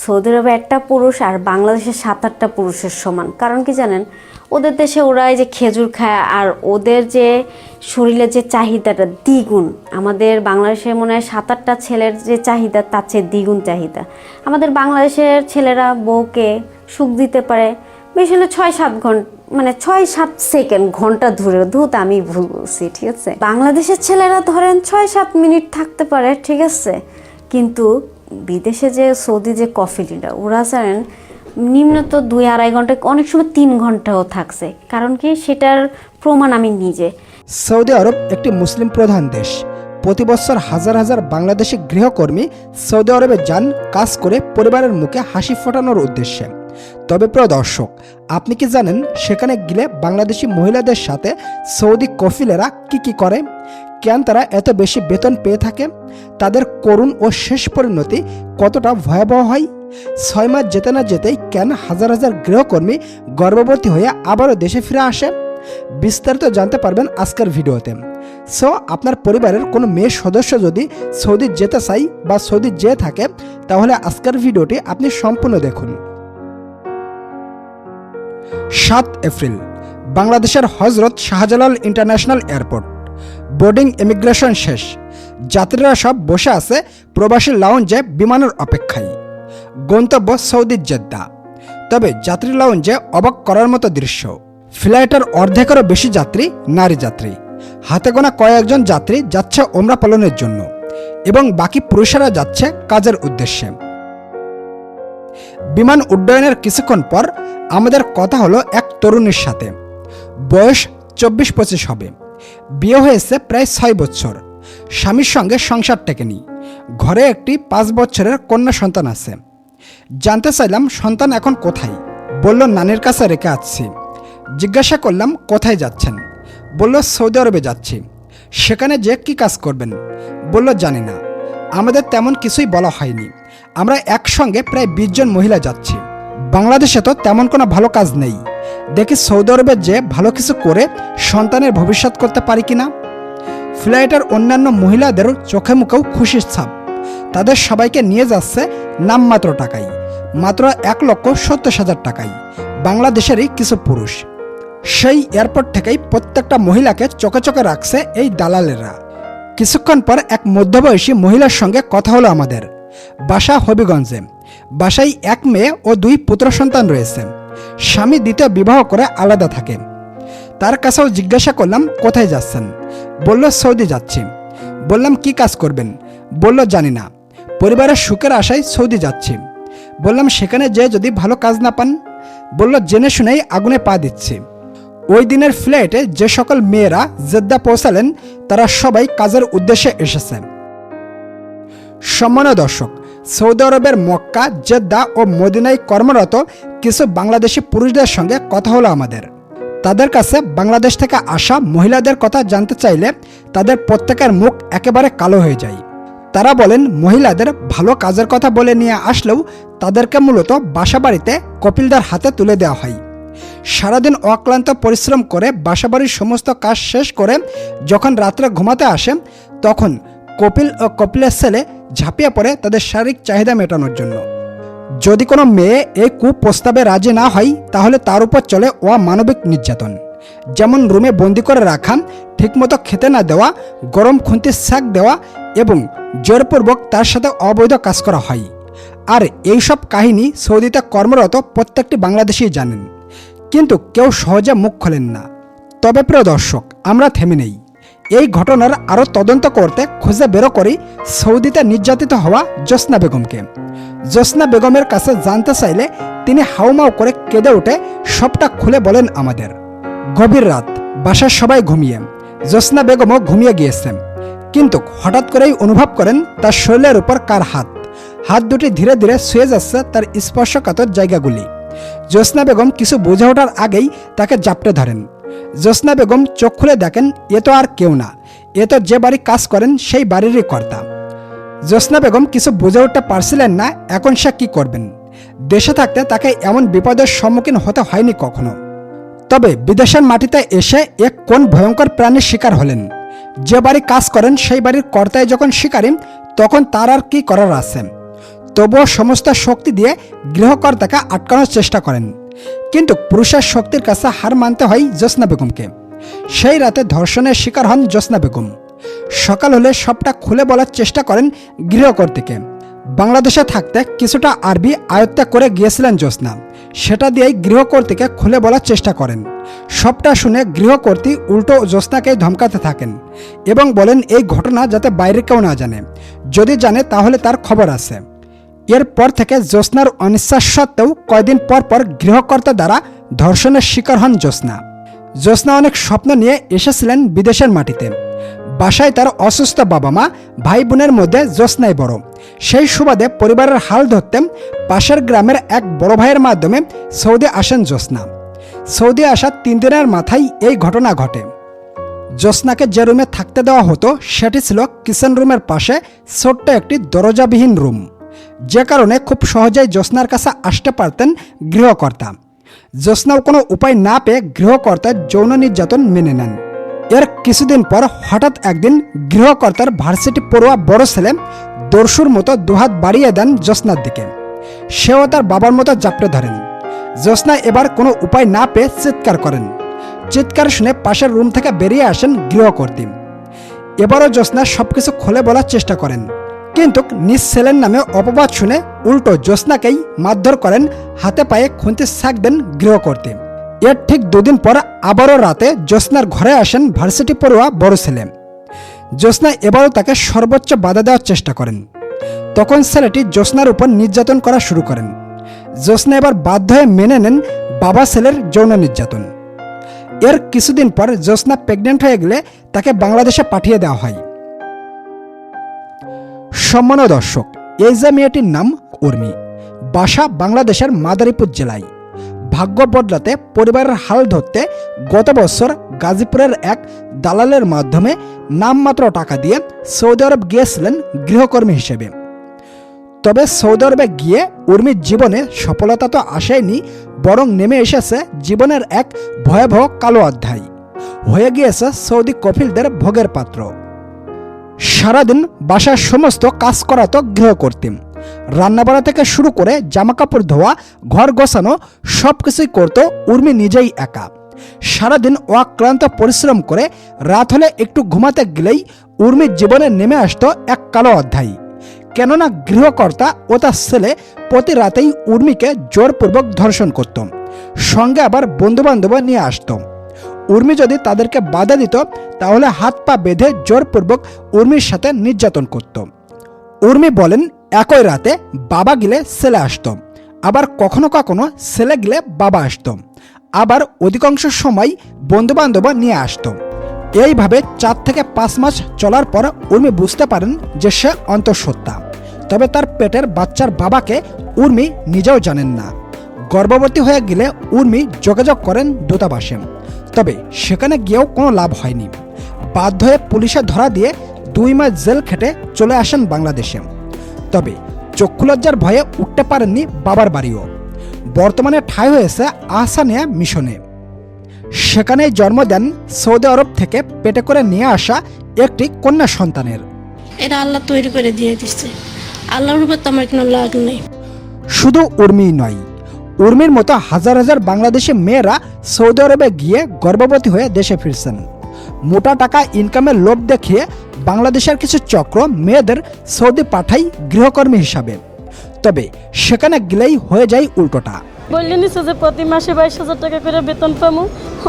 Saudi আরবে একটা পুরুষ আর বাংলাদেশে 7-8টা পুরুষের সমান। কারণ কি জানেন, ওদের দেশে ওরা এই যে খেজুর খায়, আর ওদের যে শরীরের যে চাহিদাটা দ্বিগুণ। আমাদের বাংলাদেশে মনে হয় 7-8টা ছেলের যে চাহিদা তার চেয়ে দ্বিগুণ চাহিদা। আমাদের বাংলাদেশের ছেলেরা বউকে সুখ দিতে পারে বেশি হলে 6-7 ঘন্টা, মানে 6-7 সেকেন্ড, ঘন্টা ধরে ধুত আমি ভুল বলছি, ঠিক আছে। বাংলাদেশের ছেলেরা ধরেন 6-7 মিনিট থাকতে পারে, ঠিক আছে। কিন্তু বিদেশে যে সৌদি যে কফিলিটা, ওরা জানেন নিম্নত 2-2.5 ঘন্টা, অনেক সময় 3 ঘন্টাও থাকছে। কারণ কি, সেটার প্রমাণ আমি নিজে। সৌদি আরব একটি মুসলিম প্রধান দেশ। প্রতি বছর হাজার হাজার বাংলাদেশি গৃহকর্মী সৌদি আরবে যান কাজ করে পরিবারের মুখে হাসি ফোটানোর উদ্দেশ্যে। তবে প্রিয় দর্শক, আপনি কি জানেন সেখানে গেলে বাংলাদেশি মহিলাদের সাথে সৌদি কফিলেরা কি করে, কেন তারা এত বেশি বেতন পেয়ে থাকে, তাদের করুণ ও শেষ পরিণতি কতটা ভয়াবহ হয়, 6 মাস যেতে না যেতেই কেন হাজার হাজার গৃহকর্মী গর্ভবতী হয়ে আবারও দেশে ফিরে আসে, বিস্তারিত জানতে পারবেন আজকের ভিডিওতে। সো আপনার পরিবারের কোনো মেয়ে সদস্য যদি সৌদি যেতে চাই বা সৌদি যেয়ে থাকে, তাহলে আজকের ভিডিওটি আপনি সম্পূর্ণ দেখুন। 7 এপ্রিল বাংলাদেশের হজরত Shahjalal international airport. Boarding immigration শেষ, যাত্রীরা সব বসে আছে প্রবাসী লাউঞ্জে বিমানের অপেক্ষায়। গন্তব্য সৌদি জেদ্দা। তবে যাত্রী লাউঞ্জে অবাক করার মতো দৃশ্য। ফ্লাইটের অর্ধেকেরও বেশি যাত্রী নারী যাত্রী। হাতে গোনা কয়েকজন যাত্রী যাচ্ছে ওমরা পালনের জন্য এবং বাকি পুরুষেরা যাচ্ছে কাজের উদ্দেশ্যে। বিমান উড্ডয়নের কিছুক্ষণ পর আমাদের কথা হলো এক তরুণীর সাথে। বয়স 24-25 হবে। বিয়ে হয়েছে প্রায় 6 বছর। স্বামীর সঙ্গে সংসার টেকেনি। ঘরে একটি 5 বছরের কন্যা সন্তান আছে। জানতে চাইলাম সন্তান এখন কোথায়। বলল নানির কাছে রেখে আসছি। জিজ্ঞাসা করলাম কোথায় যাচ্ছেন। বলল সৌদি আরবে যাচ্ছি। সেখানে যে কি কাজ করবেন বলল জানি না। আমাদের তেমন কিছুই বলা হয়নি। আমরা একসঙ্গে প্রায় 20 জন মহিলা যাচ্ছি। বাংলাদেশে তো তেমন কোনো ভালো কাজ নেই। দেখি সৌদি আরবে যে ভালো কিছু করে সন্তানের ভবিষ্যৎ করতে পারি কিনা। ফ্লাইটের অন্যান্য মহিলাদেরও চোখে মুখেও খুশির ছাপ। তাদের সবাইকে নিয়ে যাচ্ছে নামমাত্র টাকায়, মাত্র 1,70,000 টাকায়, বাংলাদেশেরই কিছু পুরুষ। সেই এয়ারপোর্ট থেকেই প্রত্যেকটা মহিলাকে চোখে চোখে রাখছে এই দালালেরা। কিছুক্ষণ পর এক মধ্যবয়সী মহিলার সঙ্গে কথা হলো আমাদের। বাসা হবিগঞ্জে। বাসায় 1 মেয়ে ও 2 পুত্র সন্তান রয়েছে। স্বামী দ্বিতীয় বিবাহ করে আলাদা থাকে। তার কাছেও জিজ্ঞাসা করলাম কোথায় যাচ্ছেন। বলল সৌদি যাচ্ছি। বললাম কি কাজ করবেন। বলল জানি না, পরিবারের সুখের আশায় সৌদি যাচ্ছি। বললাম সেখানে যে যদি ভালো কাজ না পান। বলল জেনে শুনেই আগুনে পা দিচ্ছি। ওই দিনের ফ্লাইটে যে সকল মেয়েরা জেদ্দা পৌঁছালেন তারা সবাই কাজের উদ্দেশ্যে এসেছে। সম্মানীয় দর্শক, সৌদি আরবের মক্কা, জেদ্দা ও মদিনায় কর্মরত কিছু বাংলাদেশি পুরুষদের সঙ্গে কথা হলো আমাদের। তাদের কাছে বাংলাদেশ থেকে আসা মহিলাদের কথা জানতে চাইলে তাদের প্রত্যেকের মুখ একেবারে কালো হয়ে যায়। তারা বলেন মহিলাদের ভালো কাজের কথা বলে নিয়ে আসলেও তাদেরকে মূলত বাসাবাড়িতে কপিলদার হাতে তুলে দেওয়া হয়। সারাদিন অক্লান্ত পরিশ্রম করে বাসাবাড়ির সমস্ত কাজ শেষ করে যখন রাত্রে ঘুমাতে আসে, তখন কপিল ও কপিলের ছেলে ঝাঁপিয়ে পড়ে তাদের শারীরিক চাহিদা মেটানোর জন্য। যদি কোনো মেয়ে এই কুপ্রস্তাবে রাজি না হয়, তাহলে তার উপর চলে অমানবিক নির্যাতন। যেমন রুমে বন্দি করে রাখা, ঠিকমতো খেতে না দেওয়া, গরম খুন্তির শাক দেওয়া এবং জোরপূর্বক তার সাথে অবৈধ কাজ করা হয়। আর এইসব কাহিনী সৌদিতে কর্মরত প্রত্যেকটি বাংলাদেশী জানেন, কিন্তু কেউ সহজে মুখ খোলেন না। তবে প্রিয় দর্শক, আমরা থেমে নেই। এই ঘটনার আরও তদন্ত করতে খুঁজে বেরো করি সৌদিতে নির্যাতিত হওয়া জোসনা বেগমকে। জোসনা বেগমের কাছে জানতে চাইলে তিনি হাউমাউ করে কেঁদে উঠে সবটা খুলে বলেন আমাদের। গভীর রাত, বাসার সবাই ঘুমিয়ে, জোসনা বেগমও ঘুমিয়ে গিয়েছেন। কিন্তু হঠাৎ করেই অনুভব করেন তার শরীরের উপর কার হাত। হাত দুটি ধীরে ধীরে শুয়ে যাচ্ছে তার স্পর্শকাতর জায়গাগুলি। জোসনা বেগম কিছু বুঝে ওঠার আগেই তাকে জাপটে ধরেন। জোসনা বেগম চোখ খুলে দেখেন এ তো আর কেউ না, এ তো যে বাড়ি কাজ করেন সেই বাড়িরই কর্তা। জোসনা বেগম কিছু বুঝে উঠতে পারছিলেন না এখন সে কি করবেন। দেশে থাকতে তাকে এমন বিপদের সম্মুখীন হতে হয়নি কখনো। তবে বিদেশের মাটিতে এসে এক কোন ভয়ঙ্কর প্রাণীর শিকার হলেন। যে বাড়ি কাজ করেন সেই বাড়ির কর্তায় যখন শিকারী, তখন তার আর কি করার আছে। তবুও সমস্ত শক্তি দিয়ে গৃহকর্তাকে আটকানোর চেষ্টা করেন, কিন্তু পুরুষের শক্তির কাছে হার মানতে হয় জ্যোৎস্না বেগমকে। সেই রাতে ধর্ষণের শিকার হন জ্যোৎস্না বেগম। সকাল হলে সবটা খুলে বলার চেষ্টা করেন গৃহকর্ত্রীকে। বাংলাদেশে থাকতে কিছুটা আরবি আয়ত্তে করে গিয়েছিলেন জ্যোৎস্না, সেটা দিয়েই গৃহকর্ত্রীকে খুলে বলার চেষ্টা করেন। সবটা শুনে গৃহকর্ত্রী উল্টো জ্যোৎস্নাকেই ধমকাতে থাকেন এবং বলেন এই ঘটনা যাতে বাইরে কেউ না জানে, যদি জানে তাহলে তার খবর আছে। এরপর থেকে জ্যোৎস্নার অনিচ্ছা সত্ত্বেও কয়দিন পর পর গৃহকর্তা দ্বারা ধর্ষণের শিকার হন জ্যোৎস্না। জ্যোৎস্না অনেক স্বপ্ন নিয়ে এসেছিলেন বিদেশের মাটিতে। বাসায় তার অসুস্থ বাবা মা, ভাই বোনের মধ্যে জ্যোৎস্নাই বড়। সেই সুবাদে পরিবারের হাল ধরতে পাশের গ্রামের এক বড় ভাইয়ের মাধ্যমে সৌদি আসেন জ্যোৎস্না। সৌদি আসার 3 দিনের মাথায় এই ঘটনা ঘটে। জ্যোৎস্নাকে যে রুমে থাকতে দেওয়া হতো সেটি ছিল কিচেন রুমের পাশে ছোট্ট একটি দরজাবিহীন রুম, যে কারণে খুব সহজেই জ্যোৎস্নার কাছে আসতে পারতেন গৃহকর্তা। জ্যোৎস্নাও কোনো উপায় না পেয়ে গৃহকর্তার যৌন নির্যাতন মেনে নেন। এর কিছুদিন পর হঠাৎ একদিন গৃহকর্তার ভার্সিটি পড়ুয়া বড় ছেলে দর্শুর মতো দুহাত বাড়িয়ে দেন জ্যোৎস্নার দিকে। সেও তার বাবার মতো জাপটে ধরেন। জ্যোৎস্না এবার কোনো উপায় না পেয়ে চিৎকার করেন। চিৎকার শুনে পাশের রুম থেকে বেরিয়ে আসেন গৃহকর্ত্রী। এবারও জ্যোৎস্না সবকিছু খুলে বলার চেষ্টা করেন, কিন্তু নিজ ছেলের নামে অপবাদ শুনে উল্টো জ্যোৎস্নাকেই মারধর করেন, হাতে পায়ে খুন্তির শাক দেন গৃহকর্ত্রী। এর ঠিক 2 দিন পর আবারও রাতে জ্যোৎস্নার ঘরে আসেন ভার্সিটি পড়ুয়া বড় ছেলে। জ্যোৎস্না এবারও তাকে সর্বোচ্চ বাধা দেওয়ার চেষ্টা করেন। তখন ছেলেটি জ্যোৎস্নার উপর নির্যাতন করা শুরু করেন। জ্যোৎস্না এবার বাধ্য হয়ে মেনে নেন বাবা ছেলের যৌন নির্যাতন। এর কিছুদিন পর জ্যোৎস্না প্রেগনেন্ট হয়ে গেলে তাকে বাংলাদেশে পাঠিয়ে দেওয়া হয়। সম্মানীয় দর্শক, এই যে মেয়েটির নাম উর্মি, বাসা বাংলাদেশের মাদারীপুর জেলায়। ভাগ্য বদলাতে পরিবারের হাল ধরতে গত বছর গাজীপুরের এক দালালের মাধ্যমে নামমাত্র টাকা দিয়ে সৌদি আরব গিয়েছিলেন গৃহকর্মী হিসেবে। তবে সৌদি আরবে গিয়ে উর্মির জীবনে সফলতা তো আসেনি, বরং নেমে এসেছে জীবনের এক ভয়াবহ কালো অধ্যায়। হয়ে গিয়েছে সৌদি কফিলদের ভোগের পাত্র। সারাদিন বাসার সমস্ত কাজ করাতো গৃহকর্ত্রী। রান্নাবাড়া থেকে শুরু করে জামাকাপড় ধোয়া, ঘর গোছানো সবকিছুই করত উর্মি নিজেই একা। সারাদিন অক্লান্ত পরিশ্রম করে রাত হলে একটু ঘুমাতে গেলেই উর্মির জীবনে নেমে আসতো এক কালো অধ্যায়। কেননা গৃহকর্তা ও তার ছেলে প্রতি রাতেই উর্মিকে জোরপূর্বক ধর্ষণ করত, সঙ্গে আবার বন্ধুবান্ধব নিয়ে আসত। উর্মি যদি তাদেরকে বাধা দিত তাহলে হাত পা বেঁধে জোরপূর্বক উর্মির সাথে নির্যাতন করত। উর্মি বলেন একই রাতে বাবা গেলে ছেলে আসত, আবার কখনো কখনো ছেলে গেলে বাবা আসত, আবার অধিকাংশ সময় বন্ধুবান্ধব নিয়ে আসত। এইভাবে 4 থেকে 5 মাস চলার পর উর্মি বুঝতে পারেন যে সে অন্তঃসত্ত্বা। তবে তার পেটের বাচ্চার বাবাকে উর্মি নিজেও জানেন না। গর্ভবতী হয়ে গেলে উর্মি যোগাযোগ করেন দূতাবাসে, তবে সেখানে গিয়েও কোনো লাভ হয়নি। বাধ্য হয়ে পুলিশে ধরা দিয়ে 2 মাস জেল খেটে চলে আসেন বাংলাদেশে। তবে চক্ষুলজ্জার ভয়ে উঠতে পারেননি বাবার বাড়িও। বর্তমানে ঠাঁই হয়েছে আহসানিয়া মিশনে। সেখানেই জন্ম দেন সৌদি আরব থেকে পেটে করে নিয়ে আসা একটি কন্যা সন্তানের। এটা আল্লাহ তৈরি করে দিয়ে দিচ্ছে, আল্লাহর উপর তো আমার কোনো লাগ নেই। শুধু উর্মিই নয়, উর্মির মতো হাজার হাজার বাংলাদেশি মেয়েরা সৌদি আরবে গিয়ে গর্ভবতী হয়ে দেশে ফিরছেন। মোটা টাকা ইনকামের লোভ দেখিয়ে বাংলাদেশের কিছু চক্র মেয়েদের সৌদি পাঠায় গৃহকর্মী হিসাবে। তবে সেখানে গেলেই হয়ে যায় উল্টোটা। বললে নিচ্ছে যে প্রতি মাসে 22,000 টাকা করে বেতন পাবো,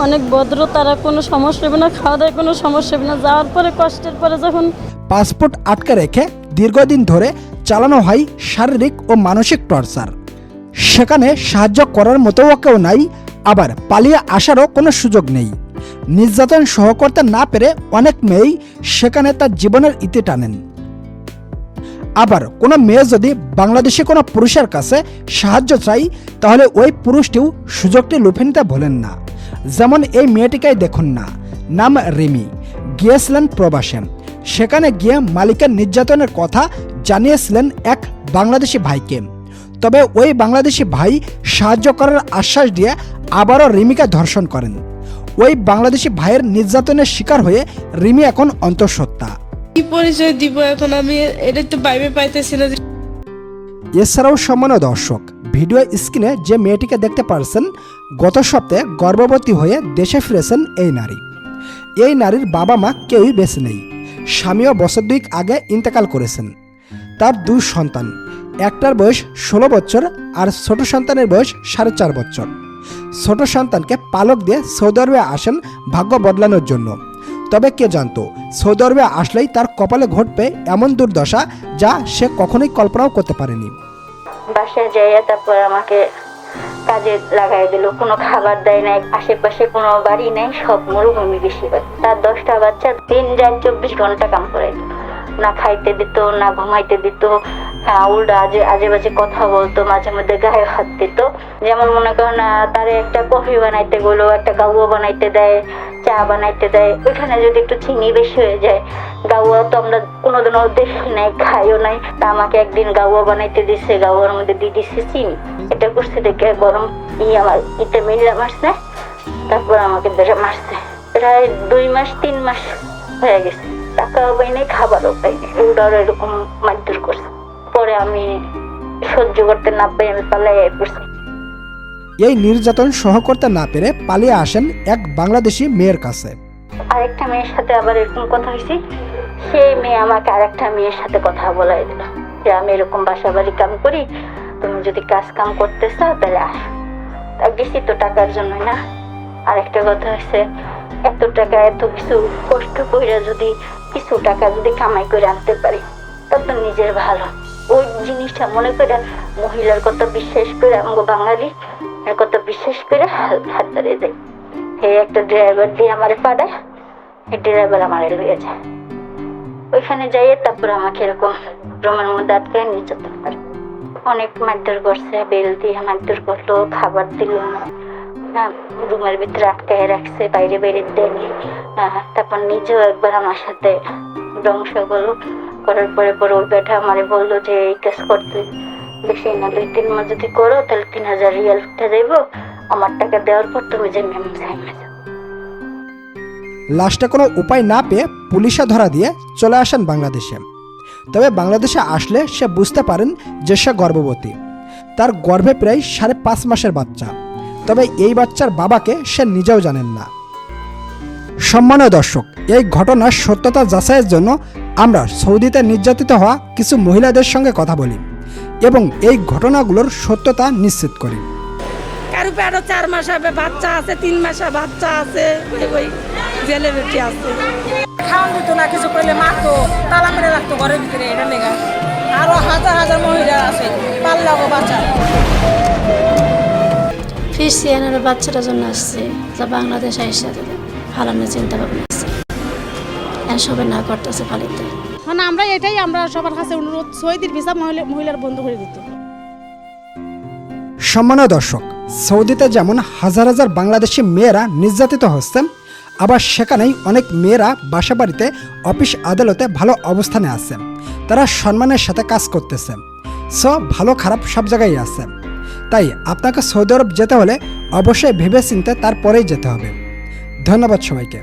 অনেক ভদ্র, তারা কোনো সমস্যা হবে না, খাওয়া দাওয়ায় কোনো সমস্যা হবে না। যাওয়ার পরে কষ্টের পরে যখন পাসপোর্ট আটকে রেখে দীর্ঘদিন ধরে চালানো হয় শারীরিক ও মানসিক টর্চার। সেখানে সাহায্য করার মতোও কেউ নাই, আবার পালিয়ে আসারও কোনো সুযোগ নেই। নির্যাতন সহ করতে না পেরে অনেক মেয়েই সেখানে তার জীবনের ইতি টানেন। আবার কোনো মেয়ে যদি বাংলাদেশে কোনো পুরুষের কাছে সাহায্য চাই তাহলে ওই পুরুষটিও সুযোগটি লুফে নিতে ভোলেন না। যেমন এই মেয়েটিকেই দেখুন না, নাম রিমি, গিয়েছিলেন প্রবাসে। সেখানে গিয়ে মালিকের নির্যাতনের কথা জানিয়েছিলেন এক বাংলাদেশি ভাইকে। তবে ওই বাংলাদেশি ভাই সাহায্য করার আশ্বাস দিয়ে আবারও রিমিকে ধর্ষণ করেন। ওই বাংলাদেশি ভাইয়ের নির্যাতনের শিকার হয়ে রিমি এখন অন্তঃসত্ত্বা। কি পরিচয় দিব এখন আমি, এটা তো ভাইবে পাইতেছি না। এছাড়াও সম্মানীয় দর্শক, ভিডিও স্ক্রিনে যে মেয়েটিকে দেখতে পারছেন, গত সপ্তাহে গর্ভবতী হয়ে দেশে ফিরেছেন এই নারী। এই নারীর বাবা মা কেউই বেঁচে নেই। স্বামীও বছর 2 আগে ইন্তেকাল করেছেন। তার 2 সন্তান, একটার বয়স 16 বছর আর ছোট সন্তানের বয়স 4.5 বছর। ছোট সন্তানকে পালক দিয়ে সৌদি আরবে আসেন ভাগ্য বদলানোর জন্য। তবে কে জানতো সৌদি আরবে আসলেই তার কপালে ঘটবে এমন দুর্দশা যা সে কখনোই কল্পনাও করতে পারেনি। বাসায় যাইয়া তারপর আমাকে কাজে লাগাই দিল, কোনো খাবার দেয় নাই, আশেপাশে কোনো বাড়ি নেই, সব মরুভূমি বেশিরভাগ। তার 10টা বাচ্চা, 3 রাত 24 ঘন্টা কাম করে, না খাইতে দিত না ঘুমাইতে দিত। হ্যাঁ, উল্টা আজে বাজে কথা বলতো, মাঝে মধ্যে গায়ে হাত দিত। যেমন মনে করেন তারে একটা কফি বানাইতে গেলো, একটা গাউয়া বানাইতে দেয়, চা বানাইতে দেয়, ওইখানে যদি একটু চিনি বেশি হয়ে যায়, গাউয়া তো আমরা কোনোদিনও দেখি নাই, খাইও নাই, তা আমাকে একদিন গাউয়া বানাইতে দিছে, গাউয়ার মধ্যে দিয়ে দিচ্ছে চিনি। এটা করছে দেখে গরম আমার ইতে মিল্লা মারছে, তারপর আমাকে ধরে মারছে। প্রায় 2 মাস 3 মাস হয়ে গেছে, টাকাও পাইনি, খাবারও পাইনি, ওরাও এরকম মারধর করছে। পরে আমি সহ্য করতে না পেরে আমি পালাই পড়ছি। এই নির্যাতন সহ করতে না পেরে পালিয়ে আসেন এক বাংলাদেশি মেয়ের কাছে। আরেকটা মেয়ের সাথে আবার এরকম কথা হয়েছে, সেই মেয়ে আমাকে আরেকটা মেয়ের সাথে কথা বলাই দিল যে আমি এরকম বাসা বাড়ি কাম করি, তুমি যদি কাজ কাম করতে চাও তাহলে আস। তা গেছি তো টাকার জন্যই না। আরেকটা কথা হচ্ছে, এত টাকা এত কিছু কষ্ট করে যদি কিছু টাকা যদি কামাই করে আনতে পারি তত নিজের ভালো। ওই জিনিসটা মনে করে মহিলার কথা বিশ্বাস করে, আমাকে বাঙালি এর কথা বিশ্বাস করে হাত ধরে দেয়। এই একটা ড্রাইভার দিয়ে আমারে পাঠায়, এই ড্রাইভার আমারে লইয়া যায়। ওইখানে যাইয়ে তারপর আমাকে এরকম রুমের মধ্যে আটকে নির্যাতন করে, অনেক মারধর করছে, বেল দিয়ে মারধর করলো, খাবার দিল না, রুমের ভিতরে আটকায় রাখছে, বাইরে বেরিয়ে দেয়নি। তারপর নিজেও একবার আমার সাথে ধ্বংস করলো, করার পরে ওই বেটা আমারে বললো যে এই কাজ করতে বেশি না, 2-3 মাস যদি করো তাহলে 3000 রিয়াল উঠে যাইবো, আমার টাকা দেওয়ার পর তুমি যে মেম যাইবে। লাস্টে কোনো উপায় না পেয়ে পুলিশে ধরা দিয়ে চলে আসেন বাংলাদেশে। তবে বাংলাদেশে আসলে সে বুঝতে পারেন যে সে গর্ভবতী। তার গর্ভে প্রায় 5.5 মাসের বাচ্চা। তবে এই বাচ্চার বাবাকে সে নিজেও জানেন না। সম্মানীয় দর্শক, এই ঘটনার সত্যতা যাচাইয়ের জন্য আমরা সৌদিতে নির্যাতিত হওয়া কিছু মহিলাদের সঙ্গে কথা বলি এবং এই ঘটনাগুলোর সত্যতা নিশ্চিত করি। কারো পেটে 4 মাস হবে বাচ্চা আছে, 3 মাসে বাচ্চা আছে, ওই জেলে বেটি আছে। খাওয়ান দিত না, কিছু করলে মারতো, তালা মেরে রাখতো ঘরের ভিতরে। এটা লেগা আরো হাজার হাজার মহিলা আছে পাল্লাগো বাচ্চা। ফিরছি এনার বাচ্চাটার জন্য আসছে, যা বাংলাদেশ আইসা ফালানোর চিন্তা ভাবনা আছে, সবে না করতেছে ফালিতে। মানে আমরা সবার কাছে অনুরোধ, সৌদির ভিসা মহিলার বন্ধ করে দিত। সম্মানীয় দর্শক, সৌদিতে যেমন হাজার হাজার বাংলাদেশি মেয়েরা নির্যাতিত হচ্ছে, আবার সেখানেই অনেক মেয়েরা বাসাবাড়িতে, অফিস আদালতে ভালো অবস্থানে আছে। তারা সম্মানের সাথে কাজ করতেছে। ভালো খারাপ সব জায়গায় আছে। তাই আপনাকে সৌদি আরব যেতে হলে অবশ্যই ভেবেচিন্তে তারপরেই যেতে হবে। ধন্যবাদ সবাইকে।